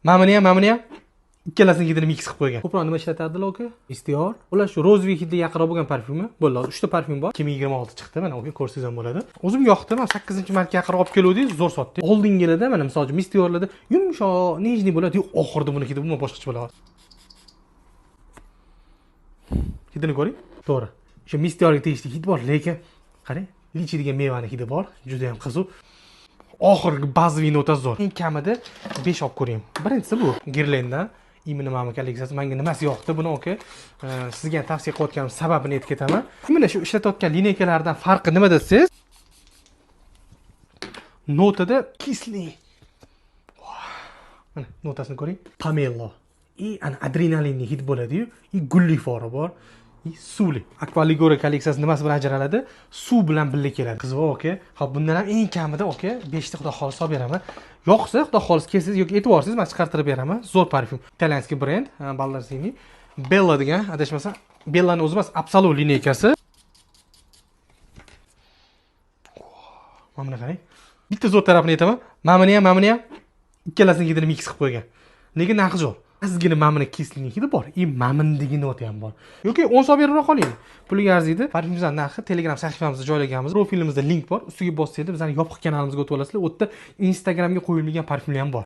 Mana buni ham ikkalasini hidini mix qilib qo'ygan. Ko'proq nima ishlatadilar aka? Istiyor. Ular shu Rozvi hidiga yaqinroq bo'lgan parfyumi. Bo'ldi, 3 ta parfyum bor. 2026 chiqdi. Mana aka ko'rsangiz ham bo'ladi. O'zim yoqdi. Men 8-marka yaqinroq olib keluvdingiz, zo'r sotdi. Oldingilada mana misol uchun Istiyorlarda yumshoq, nejniy bo'ladi, oxirida buni hidi umuman boshqacha bo'ladi. Hidini ko'ring. To'g'ri. O'sha Istiyorga tegishli hid bor, lekin qarang, lichi degan mevani hidi bor. Juda ham qiziq. Oxirgi bazaviy notasi zo'r. Eng kamida 5 olib ko'ring. Birinchisi bu Guerlain'dan imini mana kolleksiyasi. Menga nimasi yoqdi buni aka? Sizga tavsiya qilayotganim sababini aytib ketaman. Mana shu ishlatayotgan lineykalardan farqi nima desangiz, notada kisli. Mana notasini ko'ring. Pomelo. Ana adrenalinli hid bo'ladi-yu, gulli fori bor. Suvli. Aqualigora kolleksiyasi nimasi bilan ajraladi? Suv bilan birga keladi. Qiziq aka. Xo'p, bundan ham eng kamida aka 5 ta xudo xolis olib beraman. Yo'qsa, xudo xolis kelsangiz yoki e'tiborsiz men chiqartirib beraman. Zo'r parfyum. Italyanskiy brend, Baldarsini. Bella degan, adashmasam, Bellaning o'zi emas, Absolut lineykasi. Mana buni qarang. Bitta zo'r tarafini aytaman. Mana buni ham ikkalasini hidini mix qilib qo'ygan. Lekin narxi zo'r. Azgina mamini kislining hidi bor. Mamindagi noti ham bor. Yoki 10 so'm berib qoling. Puliga arziydi. Parfyumimizning narxi Telegram sahifamizda joylaganmiz. Profilimizda link bor. Ustiga bossanglar bizning yopiq kanalimizga o'tib olasizlar. U yerda Instagramga qo'yilgan parfyumlar ham bor.